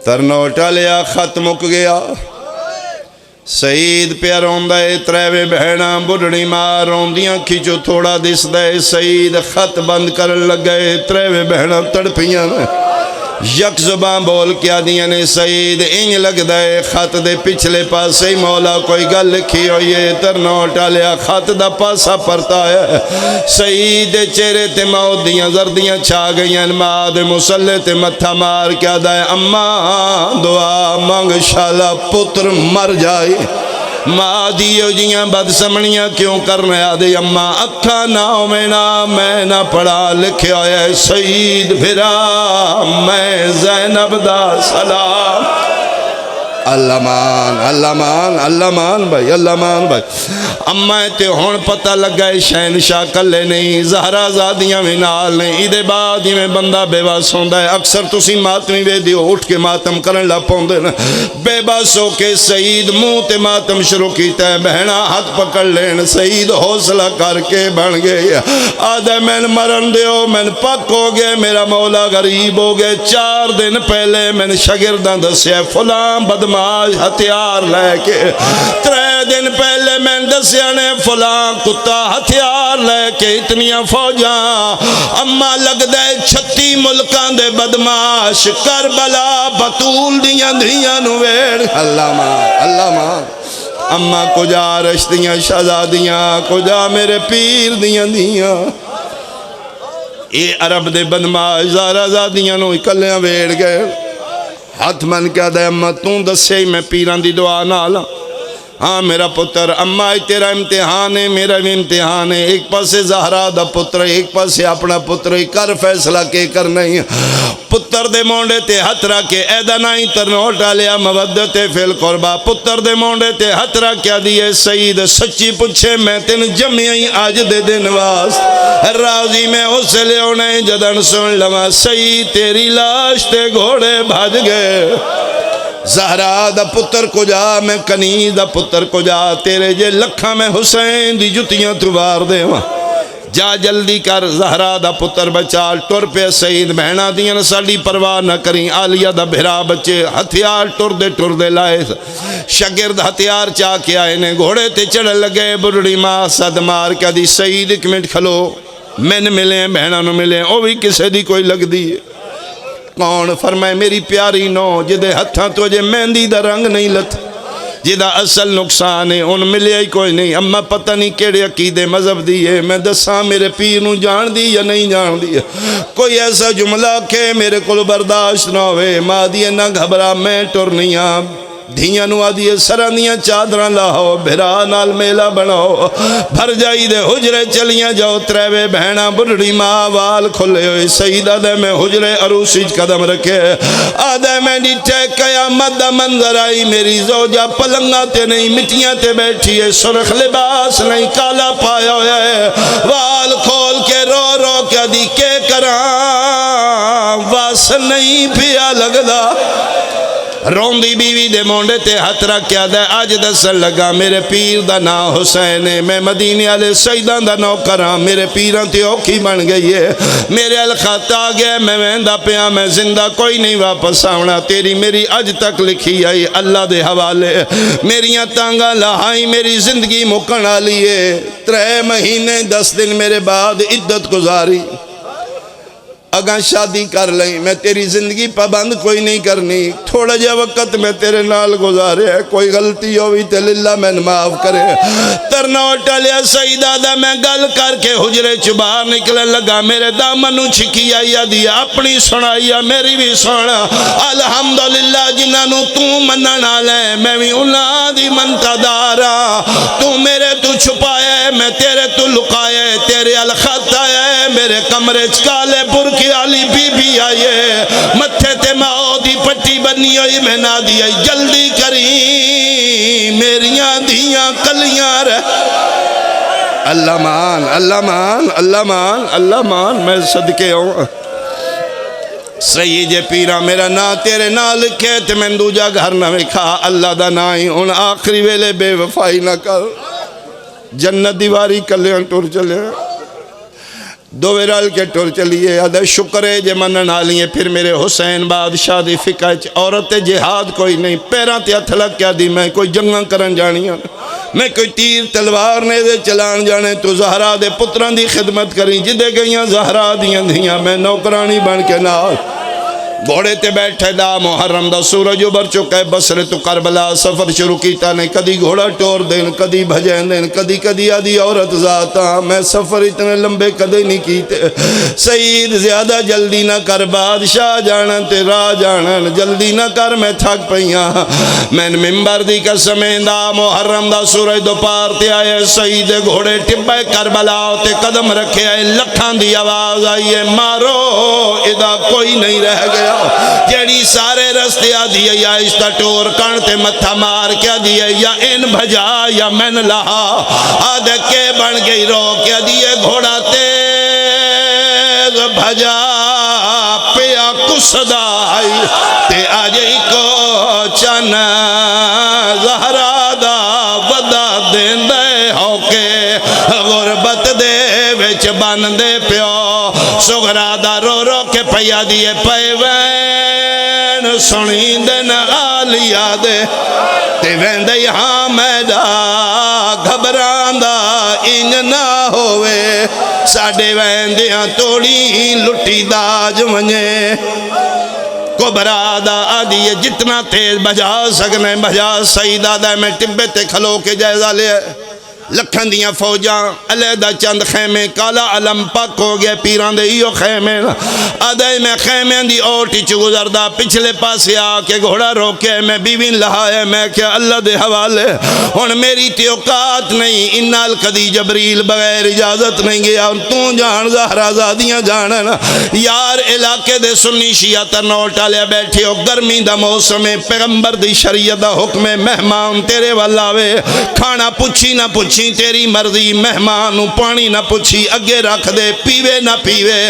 तरनो टलिया खत मुक गया। सईद प्या रोंदा है, त्रेवे बहना बुढ़ड़ी मां रोंदियां खिचो थोड़ा दिसदा है। सईद खत बंद करन लगा है, त्रेवे बहना तड़पियां यक जुबान बोल के आदियां ने सईद इंज लगदा है खत दे पिछले पासे मौला कोई गल लिखी हुई है। तरनो टालिया खत दा पासा परता है। सईद दे चेहरे ते मौत दियां जर्दियां छा गईयां। मां दे मुसल्ले ते मत्था मार के आदा है अम्मा दुआ मंग शाला पुत्र मर जाए। मां दियो जियां बदसमनियां क्यों करने आदे अम्मा अखा ना होवेना मैं ना पढ़ा लिखा है। सईद फिरा मैं ज़ैनब दा सलाम। अल्लाह मान अल्लाह मान अल्लाह मान भाई अल्लाह मान भाई। अम्मा ते हुण पता लगा है शहनशाह कल्ले नहीं, ज़हरा ज़ादियां भी नाल ने। इहदे बाद जिवें बंदा बेबस होंदा है, अक्सर तुसीं मातमी वेखदे हो उठ के मातम करन लग पौंदे ने। बेबस हो के सईद मुँह ते मातम शुरू कीता है। बहना हाथ पकड़ लेन। सईद हौसला करके बन गए आदे मैन मरन दियो, मैन पक हो गए, मेरा मौला गरीब हो गए। 4 दिन पहले मैंने शागिर्दां दस्या फलां बदमाश हथियार लैके। 3 दिन पहले मैंने दस्या ने फलां कुत्ता हथियार लैके इतनियां फौजा। अम्मा लगदा है 36 मुल्कां दे बदमाश करबला बतूल दियां धियां नु वेड़। अल्लाह मान अल्लाह मान। अम्मा कुजा रश दियां शहजादियां कुजा मेरे पीर दियां धियां। ये अरब दे बदमाश ज़ारा ज़ादियां नु इकल्लियां वेड़ गए। हाथ मन क्या दे अम्मा तू दसे ही मैं पीरां दी दुआ नाल। हाँ मेरा पुत्र अम्मा तेरा इम्तिहान है, मेरा भी इम्तिहान है। एक पासे ज़हरा दा पुत्र, एक पासे अपना पुत्र। कर फैसला के करना ही। पुत्र दे मोंडे ते हथ रख के ऐदा नहीं तरनो टालिया मवद्दत फिल कुर्बा। पुत्र दे मोंडे ते हथ रख क्या दिए। सईद सच्ची पूछे मैं तेन जम्मिया ही अज दे दिन वास राजी मैं उस लिया जदन सुन लवा। सईद तेरी लाश ते घोड़े भज गए। ज़हरा दा पुत्र को जा मैं कनीज दा पुत्र को जा। तेरे जे लखा मैं हुसैन दी जुतियां तू वार देवा। जा जल्दी कर ज़हरा दा पुत्र बचा। टुर पे सईद बहना दियां साड़ी परवाह न करी। आलिया दा भिरा बच्चे हथियार टुरदे लाए। शागिर्द हथियार चा के आए ने घोड़े ते चढ़ लगे। बुढ़ड़ी मां सद मार के दी सईद 1 मिनट खलो मैन मिले बहना नु मिले ओ भी किसे दी कोई लगदी है। कौन फरमाए मेरी प्यारी नो जिदे हत्थां तो जे मेहंदी दा रंग नहीं लथ जिदा असल नुकसान है उन मिले ही कोई नहीं। अम्मा पता नहीं केड़े अकीदे मजहब दी है। मैं दसा मेरे पीर नू जान दी या नहीं जान दी। कोई ऐसा जुमला के मेरे को बर्दाश्त ना होवे। मां दी ना घबरा मैं टुरनी आ। धियां नु आदिए सरां दियां चादरां लाओ भिरा नाल मेला बनाओ। भर जाई दे हुजरे चलियां जाओ। त्रेवे बहना बुढ़ड़ी मां वाल खुले हुए। सईदा दे मैं हुजरे अरूसी कदम रखे। आदे मैं डिठे कयामत दा मंजर आई। मेरी जोजा पलंगा ते नहीं मिट्टियां ते बैठी है। सुरख लिबास नहीं काला पाया हुआ है। वाल खोल के रो रो के दी के करा बस नहीं पिया लगदा। रोंदी बीवी दे मोंडे ते हथ रख के आदा अज दसन लगा मेरे पीर दा नाम हुसैन है। मैं मदीने वाले सईदां दा नौकर हाँ। मेरे पीरां ते औखी बन गई है। मेरे अल खत आ गया मैं वहदा पिया मैं जिंदा कोई नहीं वापस आना। तेरी मेरी अज तक लिखी आई अल्लाह दे हवाले। मेरियां तांगा लहाई मेरी जिंदगी मुकन वाली है। 3 महीने 10 दिन मेरे बाद इद्दत गुजारी। अगर शादी कर ली मैं तेरी जिंदगी पाबंद कोई नहीं करनी। थोड़ा जा वक्त मैं तेरे नाल गुजारे कोई गलती होवी ते लिल्ला मैन माफ करे। तरना टलिया सईदा दा मैं गल करके हुजरे च बाहर निकलन लगा। मेरे दामन नू छिकी आई आदि अपनी सुनाई मेरी भी सुन। अल्हम्दुलिल्लाह जिन्हां तू मनण वाला है मैं भी उन्हां दी मनतादार हां। तू मेरे तू छुपाया मैं तेरे तू लुकाया। तेरे अल खत आया मेरे कमरे च काले बुरके आली बीबी आए मत्थे ते माओ दी पट्टी बनी हुई मैं ना दी आई जल्दी करी मेरियां धियां कलियां रह। अल्लाह मान अल्लाह मान अल्लाह मान अल्लाह मान मैं सदके आऊं। सही जे पीरा मेरा ना तेरे ना लिखे ते मैं दूजा घर ना वेखा। अल्लाह दा ना ही हुण आखिरी वेले बेवफाई ना कर। जन्नत दीवारी कल्याण टुर चले دووے رل کے ٹر چلیے آدھے شکر ہے جے منن آلیے پھر میرے حسین بادشاہ دی فقہ عورت جہاد کوئی نہیں پیران تے ہتھ لگ کیا دی میں کوئی جنگاں کرن جانیاں میں کوئی تیر تلوار نے دے چلان جانے تو زہرا دے پتران دی خدمت کریں جدے گئیاں زہرا دیاں دھیاں میں نوکرانی بن کے نال گھوڑے تے بیٹھے دا محرم دا سورج ابھر چکا ہے بصرے تو کربلا سفر شروع کیتا نے کدی گھوڑا ٹور دین کدی بھجین دین کدی آدھی عورت ذاتا میں سفر اتنے لمبے کدی نہیں کیتے سید زیادہ جلدی نہ کر بادشاہ جانن تے راہ جانن جلدی نہ کر میں تھک پئیاں میں ممبر دی قسمیں دا محرم دا سورج دو پار تے آئے سید گھوڑے ٹبے کربلا تے قدم رکھے آئے لکھان دی آواز آئیے مارو ادا کوئی نہیں رہ گیا جیڑی سارے رستے آدھی ہے یا اشتہ ٹور کانتے متھا مار کیا دیئے یا ان بھجا یا من لہا آدھے کے بن گئی رو کیا دیئے گھوڑا تیز بھجا پیا کسدائی تے آجئی کو چن زہرا دا ودا دین دے ہو کے غربت دے وچ بن دے پیو سغرا دا رو رو کے پیا دیئے پے وین سنی دن آلیا دے تے وین دے یہاں میڈا گھبران دا ان نہ ہوئے ساڑے وین دیاں توڑی لٹی داج ونجے کو برادہ آدھی جتنا تیز بجا سکنے بجا سیدہ دے میں ٹبے تے کھلو کے جائزہ لے لکھن دیاں فوجاں علیدہ چند خیمے کالا علم پاک ہو گئے پیران دے ایو خیمے آدھے میں خیمے دی اوٹی چو گزردہ پچھلے پاسے آکے گھوڑا روکے میں بیوین لہائے میں کیا اللہ دے حوالے ہن میری تیوکات نہیں انال کدی جبریل بغیر اجازت نہیں گیا تو جان زہرہ زادیاں جانن یار علاقے دے سنی شیعہ ترنوٹا لے بیٹھے ہو گرمی دا موسم پیغمبر دی شریعت دا حکم مہمان تیرے والاوے کھانا پوچھی نہ پوچھی تیری مرضی مہمانوں پانی نہ پوچھی اگے رکھ دے پیوے نہ پیوے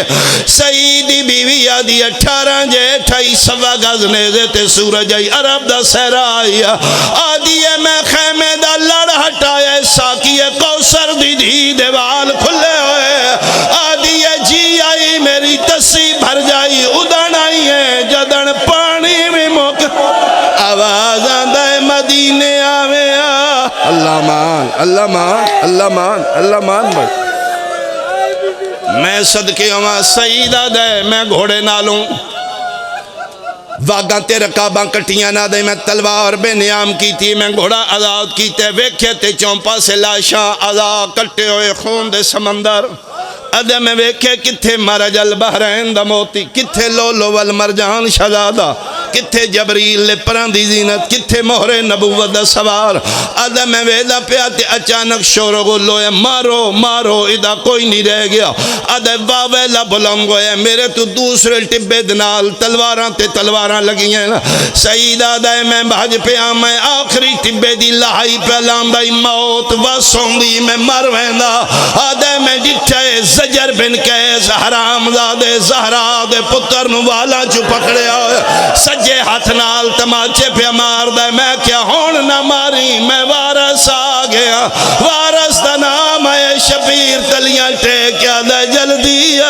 سیدی بیوی آدھی 18 جے 28 سوا گز نیزے تے سورج آئی عرب دا سہرا آئی آدھی میں خیمے دا لڑ ہٹایا ساکی کوثر دی دھی دیوال کھلے ہوئے آدھی جی آئی میری تسی بھر جائی ادھن آئی ہے جدن پانی میں موقع آواز آندہ مدینے آوے اللہ مان اللہ مان اللہ مان اللہ مان میں صدقے ہوں سیدہ دے میں گھوڑے نالوں واگاں تے رکاباں کٹیاں نہ دے میں تلوار بے نیام کی تھی میں گھوڑا آزاد کیتے ویکھے تے چومپا سے لاشاں آزاد کٹے ہوئے خون دے سمندر ادھے میں ویکھے کتھے مرج البحرین دا موتی کتھے لولو والمرجان شہزادہ کتھے جبریل لے پران دی زینت کتھے مہر نبوت دا سوار ادھے میں ویدہ پیاتے اچانک شورو گلو ہے مارو مارو ادھا کوئی نہیں رہ گیا ادھے واویلہ بلنگو ہے میرے تو دوسرے ٹبے دنال تلواراں تے تلواراں لگی ہیں سیدہ دے میں بھاج پہ میں آخری ٹبے دی لہائی پہ لاندائی موت واسوں دی میں مر ویندہ ادھے میں جٹھے زجر بن کیس حرام زادے زہرا دے پتر نوالا چو پکڑے آئے سجے ہاتھ نال تماچے پہ مار دے میں کیا ہون نہ ماری میں وارس آگیا وارس دا نام ہے شبیر تلیاں ٹیکیا دے جلدی